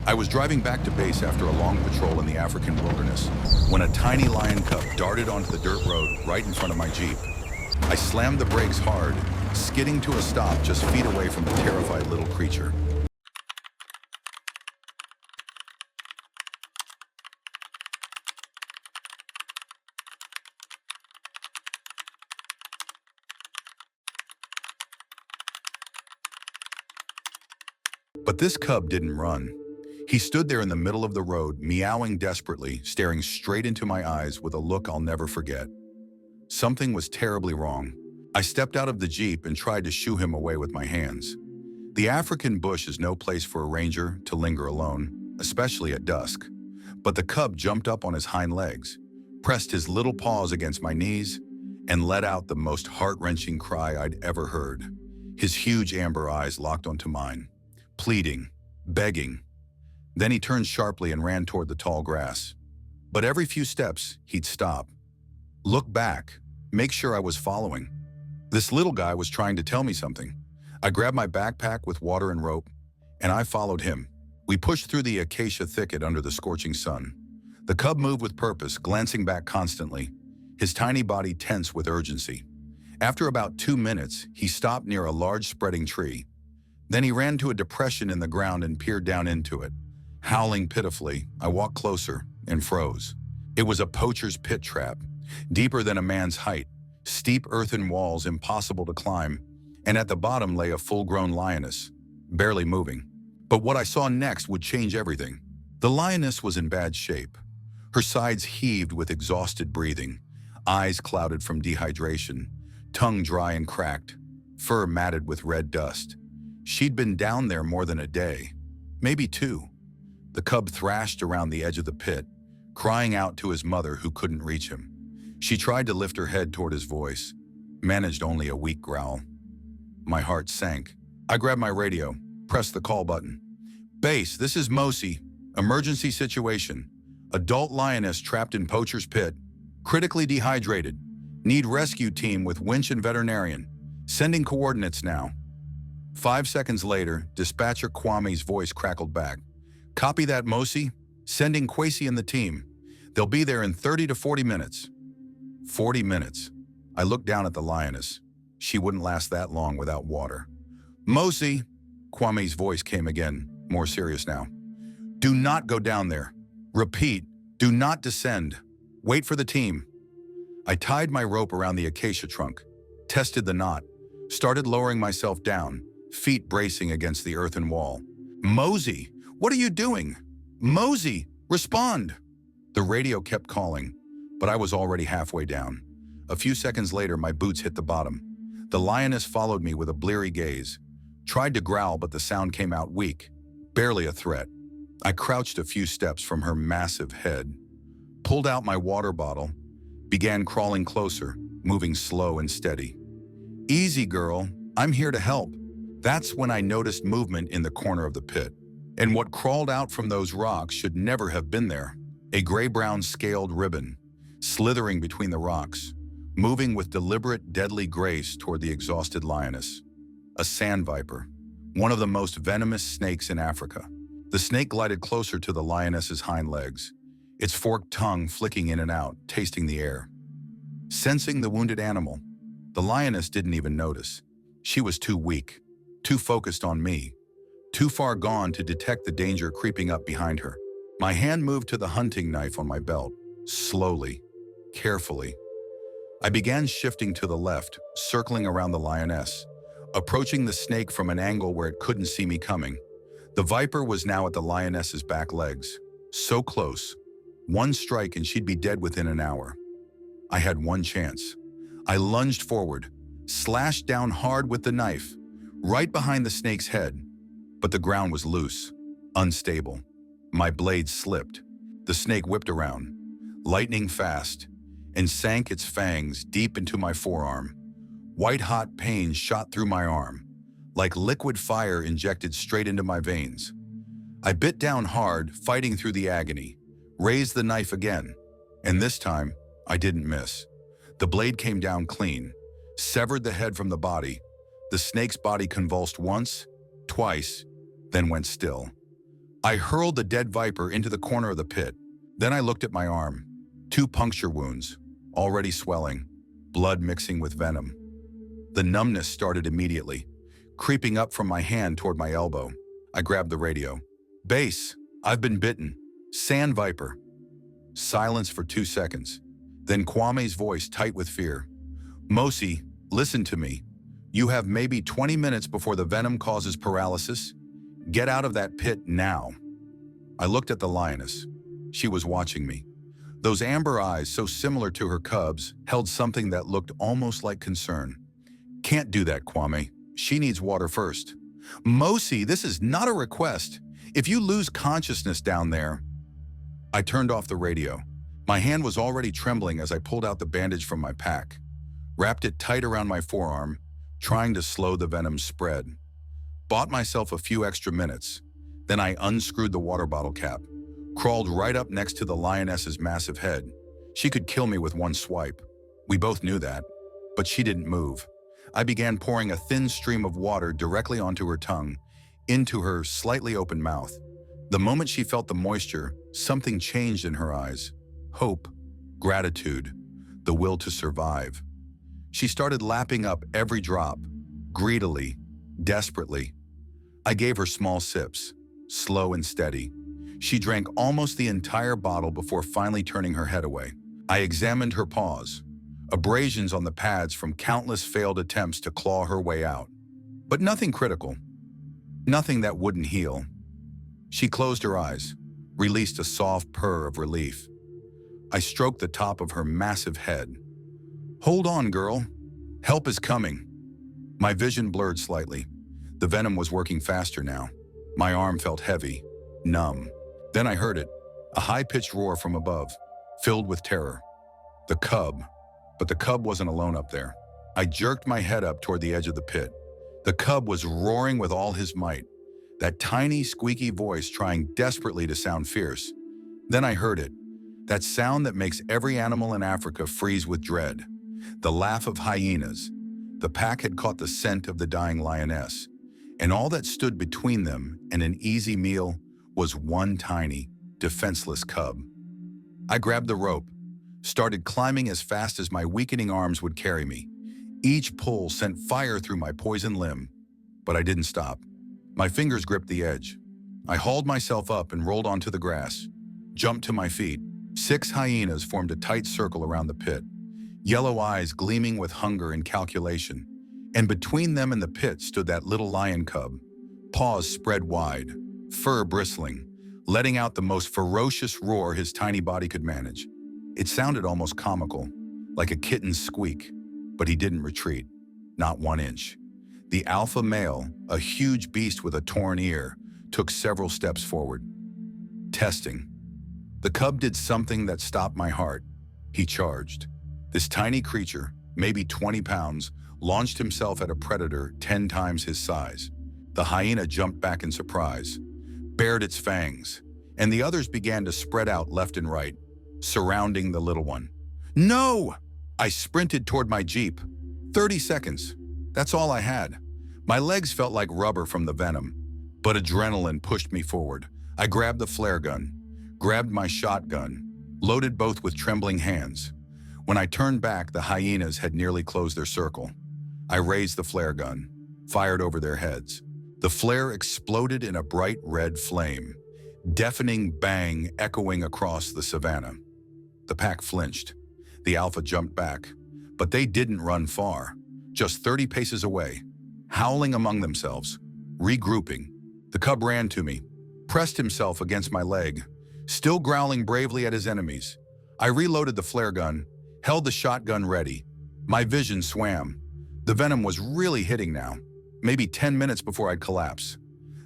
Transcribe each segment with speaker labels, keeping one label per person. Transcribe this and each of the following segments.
Speaker 1: I was driving back to base after a long patrol in the African wilderness when a tiny lion cub darted onto the dirt road right in front of my Jeep. I slammed the brakes hard, skidding to a stop just feet away from the terrified little creature. But this cub didn't run. He stood there in the middle of the road, meowing desperately, staring straight into my eyes with a look I'll never forget. Something was terribly wrong. I stepped out of the Jeep and tried to shoo him away with my hands. The African bush is no place for a ranger to linger alone, especially at dusk. But the cub jumped up on his hind legs, pressed his little paws against my knees, and let out the most heart-wrenching cry I'd ever heard. His huge amber eyes locked onto mine, pleading, begging. Then he turned sharply and ran toward the tall grass. But every few steps, he'd stop, look back, make sure I was following. This little guy was trying to tell me something. I grabbed my backpack with water and rope, and I followed him. We pushed through the acacia thicket under the scorching sun. The cub moved with purpose, glancing back constantly, his tiny body tense with urgency. After about 2 minutes, he stopped near a large spreading tree. Then he ran to a depression in the ground and peered down into it. Howling pitifully, I walked closer and froze. It was a poacher's pit trap, deeper than a man's height, steep earthen walls impossible to climb, and at the bottom lay a full-grown lioness, barely moving. But what I saw next would change everything. The lioness was in bad shape. Her sides heaved with exhausted breathing, eyes clouded from dehydration, tongue dry and cracked, fur matted with red dust. She'd been down there more than a day, maybe 2. The cub thrashed around the edge of the pit, crying out to his mother who couldn't reach him. She tried to lift her head toward his voice, managed only a weak growl. My heart sank. I grabbed my radio, pressed the call button. "Base, this is Mosi. Emergency situation. Adult lioness trapped in poacher's pit. Critically dehydrated. Need rescue team with winch and veterinarian. Sending coordinates now." 5 seconds later, dispatcher Kwame's voice crackled back. "Copy that, Mosi. Sending Kwesi and the team. They'll be there in 30 to 40 minutes. 40 minutes. I looked down at the lioness. She wouldn't last that long without water. "Mosi," Kwame's voice came again, more serious now. "Do not go down there. Repeat, do not descend. Wait for the team." I tied my rope around the acacia trunk, tested the knot, started lowering myself down, feet bracing against the earthen wall. "Mosey, what are you doing? Mosey, respond!" The radio kept calling, but I was already halfway down. A few seconds later, my boots hit the bottom. The lioness followed me with a bleary gaze, tried to growl, but the sound came out weak, barely a threat. I crouched a few steps from her massive head, pulled out my water bottle, began crawling closer, moving slow and steady. "Easy, girl, I'm here to help." That's when I noticed movement in the corner of the pit. And what crawled out from those rocks should never have been there. A gray-brown scaled ribbon, slithering between the rocks, moving with deliberate, deadly grace toward the exhausted lioness. A sand viper, one of the most venomous snakes in Africa. The snake glided closer to the lioness's hind legs, its forked tongue flicking in and out, tasting the air. Sensing the wounded animal, the lioness didn't even notice. She was too weak, too focused on me, too far gone to detect the danger creeping up behind her. My hand moved to the hunting knife on my belt, slowly, carefully. I began shifting to the left, circling around the lioness, approaching the snake from an angle where it couldn't see me coming. The viper was now at the lioness's back legs, so close. One strike and she'd be dead within an hour. I had one chance. I lunged forward, slashed down hard with the knife, right behind the snake's head. But the ground was loose, unstable. My blade slipped. The snake whipped around, lightning fast, and sank its fangs deep into my forearm. White-hot pain shot through my arm, like liquid fire injected straight into my veins. I bit down hard, fighting through the agony, raised the knife again, and this time, I didn't miss. The blade came down clean, severed the head from the body. The snake's body convulsed once, twice, then went still. I hurled the dead viper into the corner of the pit. Then I looked at my arm. 2 puncture wounds, already swelling, blood mixing with venom. The numbness started immediately, creeping up from my hand toward my elbow. I grabbed the radio. "Base, I've been bitten. Sand viper." Silence for 2 seconds. Then Kwame's voice tight with fear. "Mosi, listen to me. You have maybe 20 minutes before the venom causes paralysis. Get out of that pit now." I looked at the lioness. She was watching me. Those amber eyes, so similar to her cubs, held something that looked almost like concern. "Can't do that, Kwame. She needs water first." "Mosi, this is not a request. If you lose consciousness down there..." I turned off the radio. My hand was already trembling as I pulled out the bandage from my pack, wrapped it tight around my forearm, trying to slow the venom's spread. Bought myself a few extra minutes. Then I unscrewed the water bottle cap, crawled right up next to the lioness's massive head. She could kill me with one swipe. We both knew that, but she didn't move. I began pouring a thin stream of water directly onto her tongue, into her slightly open mouth. The moment she felt the moisture, something changed in her eyes. Hope, gratitude, the will to survive. She started lapping up every drop, greedily, desperately. I gave her small sips, slow and steady. She drank almost the entire bottle before finally turning her head away. I examined her paws, abrasions on the pads from countless failed attempts to claw her way out. But nothing critical, nothing that wouldn't heal. She closed her eyes, released a soft purr of relief. I stroked the top of her massive head. "Hold on, girl. Help is coming." My vision blurred slightly. The venom was working faster now. My arm felt heavy, numb. Then I heard it, a high-pitched roar from above, filled with terror. The cub. But the cub wasn't alone up there. I jerked my head up toward the edge of the pit. The cub was roaring with all his might, that tiny, squeaky voice trying desperately to sound fierce. Then I heard it, that sound that makes every animal in Africa freeze with dread. The laugh of hyenas. The pack had caught the scent of the dying lioness, and all that stood between them and an easy meal was one tiny, defenseless cub. I grabbed the rope, started climbing as fast as my weakening arms would carry me. Each pull sent fire through my poisoned limb, but I didn't stop. My fingers gripped the edge. I hauled myself up and rolled onto the grass, jumped to my feet. 6 hyenas formed a tight circle around the pit, yellow eyes gleaming with hunger and calculation. And between them and the pit stood that little lion cub, paws spread wide, fur bristling, letting out the most ferocious roar his tiny body could manage. It sounded almost comical, like a kitten's squeak, but he didn't retreat, not 1 inch. The alpha male, a huge beast with a torn ear, took several steps forward. Testing. The cub did something that stopped my heart. He charged. This tiny creature, maybe 20 pounds, launched himself at a predator 10 times his size. The hyena jumped back in surprise, bared its fangs, and the others began to spread out left and right, surrounding the little one. "No!" I sprinted toward my jeep. 30 seconds. That's all I had. My legs felt like rubber from the venom, but adrenaline pushed me forward. I grabbed the flare gun, grabbed my shotgun, loaded both with trembling hands. When I turned back, the hyenas had nearly closed their circle. I raised the flare gun, fired over their heads. The flare exploded in a bright red flame, deafening bang echoing across the savannah. The pack flinched. The alpha jumped back, but they didn't run far, just 30 paces away, howling among themselves, regrouping. The cub ran to me, pressed himself against my leg, still growling bravely at his enemies. I reloaded the flare gun, held the shotgun ready. My vision swam. The venom was really hitting now, maybe 10 minutes before I'd collapse.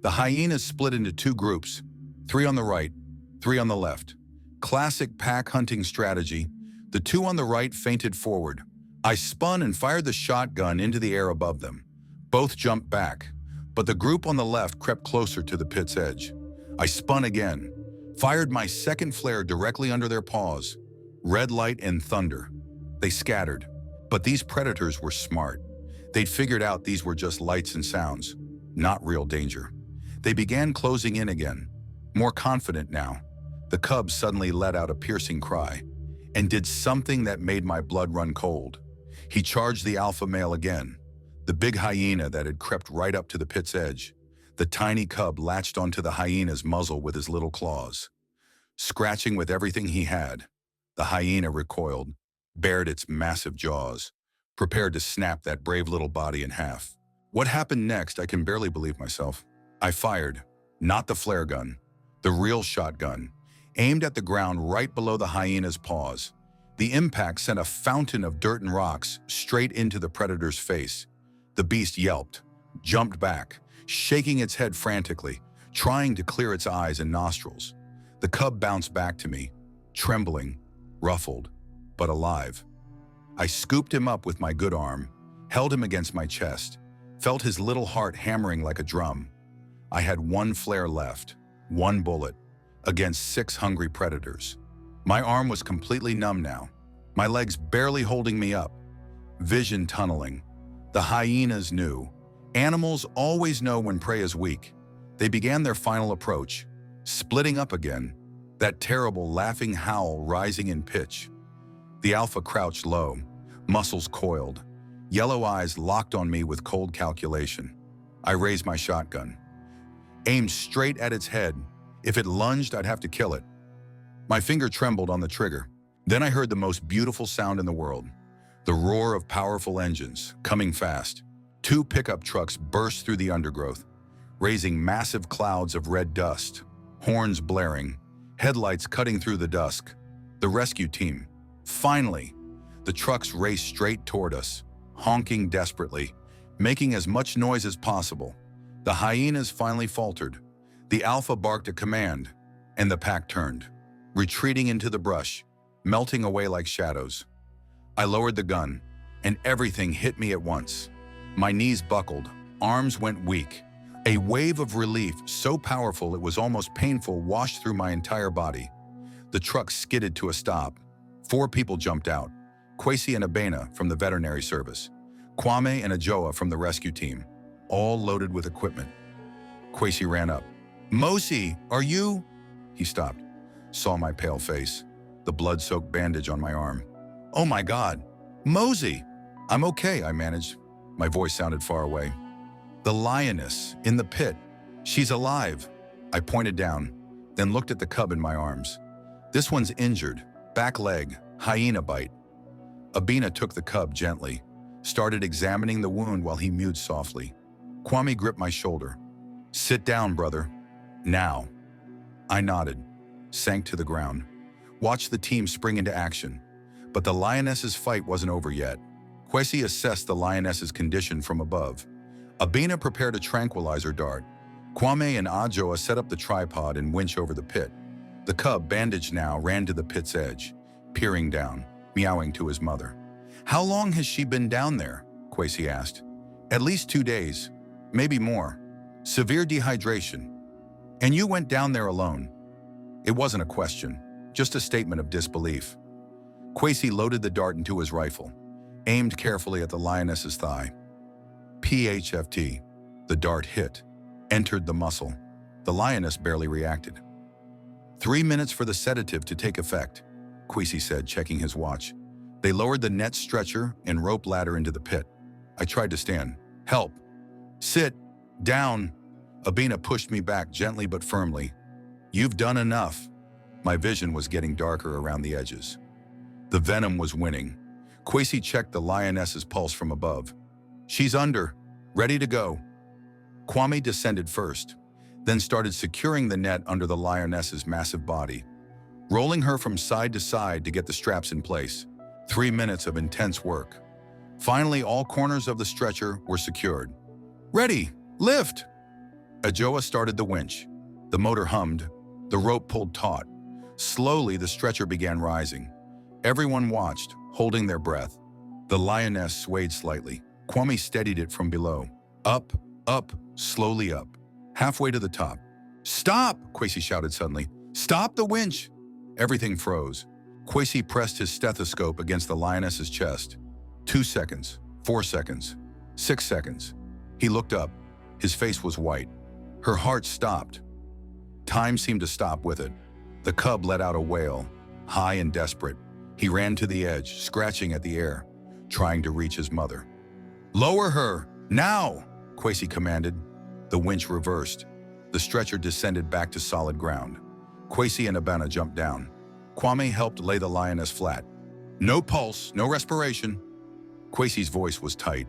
Speaker 1: The hyenas split into 2 groups, 3 on the right, 3 on the left. Classic pack hunting strategy. The 2 on the right feinted forward. I spun and fired the shotgun into the air above them. Both jumped back, but the group on the left crept closer to the pit's edge. I spun again, fired my second flare directly under their paws. Red light and thunder. They scattered, but these predators were smart. They'd figured out these were just lights and sounds, not real danger. They began closing in again, More confident now, the cub suddenly let out a piercing cry and did something that made my blood run cold. He charged the alpha male again, the big hyena that had crept right up to the pit's edge. The tiny cub latched onto the hyena's muzzle with his little claws. Scratching with everything he had, the hyena recoiled, bared its massive jaws, prepared to snap that brave little body in half. What happened next, I can barely believe myself. I fired, not the flare gun, the real shotgun, aimed at the ground right below the hyena's paws. The impact sent a fountain of dirt and rocks straight into the predator's face. The beast yelped, jumped back, shaking its head frantically, trying to clear its eyes and nostrils. The cub bounced back to me, trembling, ruffled, but alive. I scooped him up with my good arm, held him against my chest, felt his little heart hammering like a drum. I had one flare left, one bullet, against 6 hungry predators. My arm was completely numb now, my legs barely holding me up, vision tunneling. The hyenas knew. Animals always know when prey is weak. They began their final approach, splitting up again, that terrible laughing howl rising in pitch. The alpha crouched low, muscles coiled, yellow eyes locked on me with cold calculation. I raised my shotgun, aimed straight at its head. If it lunged, I'd have to kill it. My finger trembled on the trigger. Then I heard the most beautiful sound in the world, the roar of powerful engines, coming fast. 2 pickup trucks burst through the undergrowth, raising massive clouds of red dust, horns blaring, headlights cutting through the dusk. The rescue team. Finally, the trucks raced straight toward us, honking desperately, making as much noise as possible. The hyenas finally faltered. The alpha barked a command, and the pack turned, retreating into the brush, melting away like shadows. I lowered the gun, and everything hit me at once. My knees buckled, arms went weak. A wave of relief so powerful it was almost painful washed through my entire body. The truck skidded to a stop. 4 people jumped out, Kwesi and Abena from the veterinary service, Kwame and Ajoa from the rescue team, all loaded with equipment. Kwesi ran up. "Mosi, are you?" He stopped, saw my pale face, the blood-soaked bandage on my arm. "Oh my God, Mosi!" "I'm okay," I managed. My voice sounded far away. "The lioness, in the pit. She's alive." I pointed down, then looked at the cub in my arms. "This one's injured, back leg, hyena bite." Abena took the cub gently, started examining the wound while he mewed softly. Kwame gripped my shoulder. "Sit down, brother. Now." I nodded, sank to the ground, watched the team spring into action. But the lioness's fight wasn't over yet. Kwesi assessed the lioness's condition from above. Abena prepared a tranquilizer dart. Kwame and Ajoa set up the tripod and winch over the pit. The cub, bandaged now, ran to the pit's edge, peering down, meowing to his mother. "How long has she been down there?" Kwesi asked. "At least 2 days, maybe more. Severe dehydration. And you went down there alone?" It wasn't a question, just a statement of disbelief. Kwesi loaded the dart into his rifle, aimed carefully at the lioness's thigh. PHFT. The dart hit, entered the muscle. The lioness barely reacted. 3 minutes for the sedative to take effect, Kwesi said, checking his watch. They lowered the net stretcher and rope ladder into the pit. I tried to stand. "Help. Sit. Down." Abena pushed me back gently but firmly. "You've done enough." My vision was getting darker around the edges. The venom was winning. Kwesi checked the lioness's pulse from above. "She's under, ready to go." Kwame descended first, then started securing the net under the lioness's massive body, rolling her from side to side to get the straps in place. 3 minutes of intense work. Finally, all corners of the stretcher were secured. "Ready, lift!" Ajoa started the winch. The motor hummed. The rope pulled taut. Slowly, the stretcher began rising. Everyone watched, holding their breath. The lioness swayed slightly. Kwame steadied it from below. Up, up, slowly up. Halfway to the top. "Stop!" Kwesi shouted suddenly. "Stop the winch!" Everything froze. Kwesi pressed his stethoscope against the lioness's chest. 2 seconds, 4 seconds, 6 seconds. He looked up. His face was white. Her heart stopped. Time seemed to stop with it. The cub let out a wail, high and desperate. He ran to the edge, scratching at the air, trying to reach his mother. "Lower her, now!" Kwesi commanded. The winch reversed. The stretcher descended back to solid ground. Kwesi and Abena jumped down. Kwame helped lay the lioness flat. "No pulse, no respiration." Kwesi's voice was tight,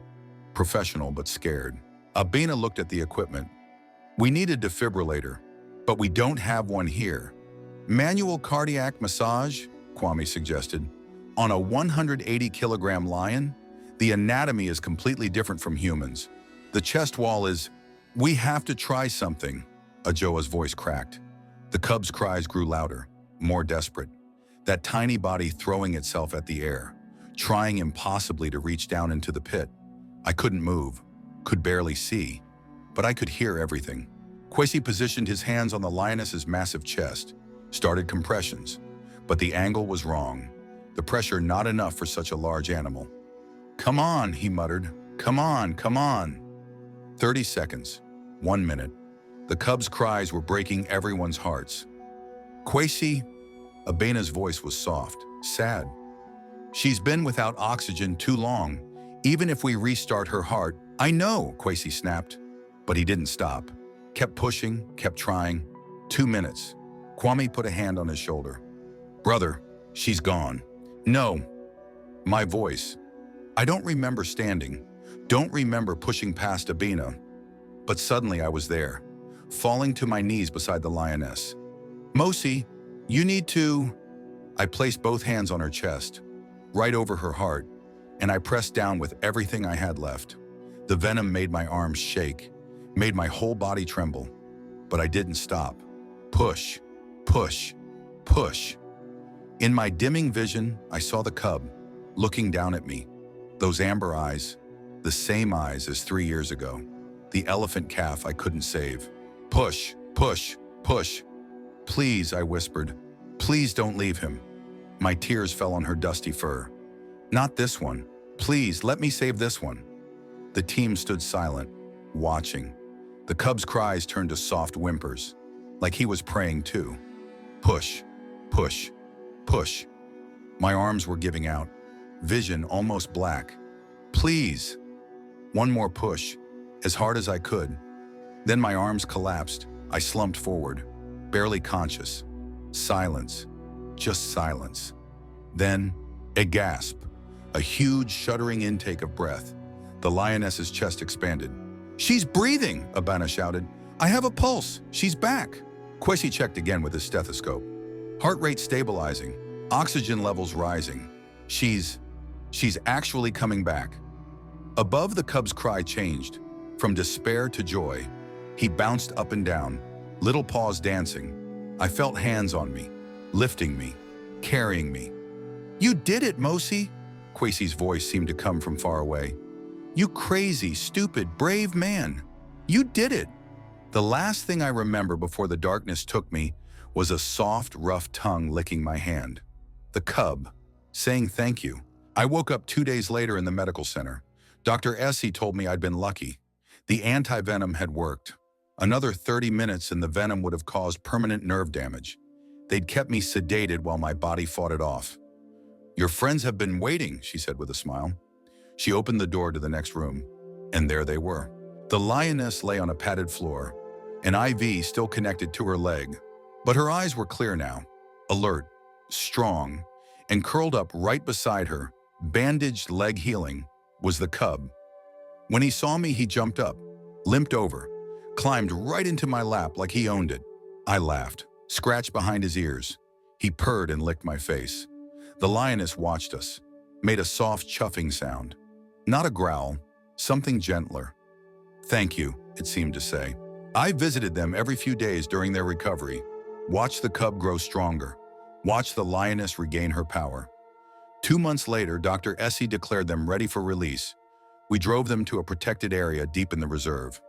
Speaker 1: professional but scared. Abena looked at the equipment. "We need a defibrillator, but we don't have one here." "Manual cardiac massage," Kwame suggested. "On a 180-kilogram lion? The anatomy is completely different from humans. The chest wall is—" "We have to try something," Ajoa's voice cracked. The cub's cries grew louder, more desperate. That tiny body throwing itself at the air, trying impossibly to reach down into the pit. I couldn't move, could barely see, but I could hear everything. Kwesi positioned his hands on the lioness's massive chest, started compressions, but the angle was wrong. The pressure not enough for such a large animal. "Come on," he muttered. "Come on, come on." 30 seconds, 1 minute. The cub's cries were breaking everyone's hearts. "Kwesi," Abena's voice was soft, sad. "She's been without oxygen too long. Even if we restart her heart—" "I know," Kwesi snapped. But he didn't stop. Kept pushing, kept trying. 2 minutes. Kwame put a hand on his shoulder. "Brother, she's gone." "No." My voice. I don't remember standing, don't remember pushing past Abena. But suddenly I was there, falling to my knees beside the lioness. "Mosi, you need to—" I placed both hands on her chest, right over her heart, and I pressed down with everything I had left. The venom made my arms shake, made my whole body tremble. But I didn't stop. Push, push, push. In my dimming vision, I saw the cub, looking down at me. Those amber eyes, the same eyes as 3 years ago. The elephant calf I couldn't save. "Push, push, push." "Please," I whispered. "Please don't leave him." My tears fell on her dusty fur. "Not this one. Please, let me save this one." The team stood silent, watching. The cub's cries turned to soft whimpers, like he was praying too. Push, push, push. My arms were giving out, vision almost black. "Please." One more push, as hard as I could. Then my arms collapsed. I slumped forward, barely conscious. Silence, just silence. Then, a gasp, a huge shuddering intake of breath. The lioness's chest expanded. "She's breathing," Abena shouted. "I have a pulse. She's back." Kwesi checked again with his stethoscope. Heart rate stabilizing, oxygen levels rising. She's actually coming back." Above, the cub's cry changed, from despair to joy. He bounced up and down, little paws dancing. I felt hands on me, lifting me, carrying me. "You did it, Mosi!" Kwesi's voice seemed to come from far away. "You crazy, stupid, brave man! You did it!" The last thing I remember before the darkness took me was a soft, rough tongue licking my hand. The cub, saying thank you. I woke up 2 days later in the medical center. Dr. Essie told me I'd been lucky. The anti-venom had worked. Another 30 minutes and the venom would have caused permanent nerve damage. They'd kept me sedated while my body fought it off. "Your friends have been waiting," she said with a smile. She opened the door to the next room, and there they were. The lioness lay on a padded floor, an IV still connected to her leg. But her eyes were clear now, alert, strong, and curled up right beside her, bandaged leg healing, was the cub. When he saw me, he jumped up, limped over, climbed right into my lap like he owned it. I laughed, scratched behind his ears. He purred and licked my face. The lioness watched us, made a soft chuffing sound. Not a growl, something gentler. "Thank you," it seemed to say. I visited them every few days during their recovery, watched the cub grow stronger, watched the lioness regain her power. 2 months later, Dr. Essie declared them ready for release. We drove them to a protected area deep in the reserve.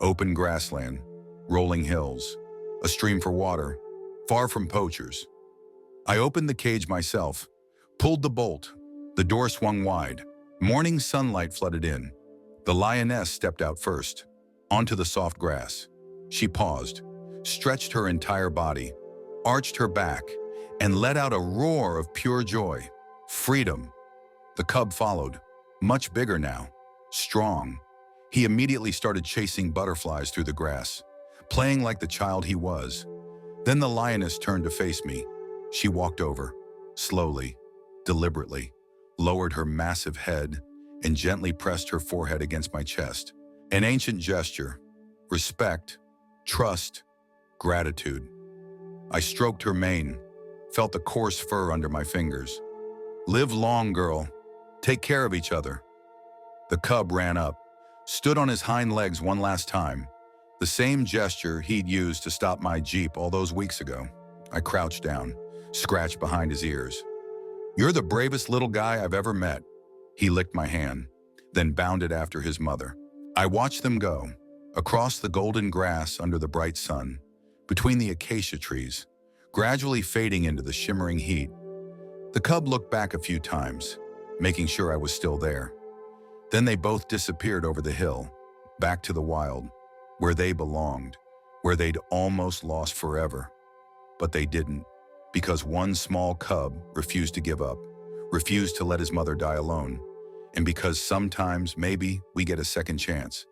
Speaker 1: Open grassland, rolling hills, a stream for water, far from poachers. I opened the cage myself, pulled the bolt. The door swung wide. Morning sunlight flooded in. The lioness stepped out first, onto the soft grass. She paused, stretched her entire body, arched her back, and let out a roar of pure joy. Freedom. The cub followed, much bigger now, strong. He immediately started chasing butterflies through the grass, playing like the child he was. Then the lioness turned to face me. She walked over, slowly, deliberately, lowered her massive head, and gently pressed her forehead against my chest. An ancient gesture, respect, trust, gratitude. I stroked her mane, felt the coarse fur under my fingers. Live long, girl. Take care of each other. The cub ran up, stood on his hind legs one last time, the same gesture he'd used to stop my Jeep all those weeks ago. I crouched down, scratched behind his ears. You're the bravest little guy I've ever met. He licked my hand, then bounded after his mother. I watched them go, across the golden grass under the bright sun, between the acacia trees, gradually fading into the shimmering heat. The cub looked back a few times, making sure I was still there. Then they both disappeared over the hill, back to the wild, where they belonged, where they'd almost lost forever. But they didn't, because one small cub refused to give up, refused to let his mother die alone, and because sometimes, maybe, we get a second chance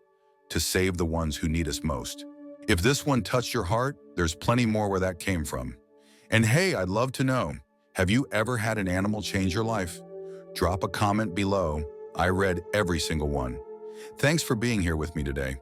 Speaker 1: to save the ones who need us most. If this one touched your heart, there's plenty more where that came from. And hey, I'd love to know, have you ever had an animal change your life? Drop a comment below. I read every single one. Thanks for being here with me today.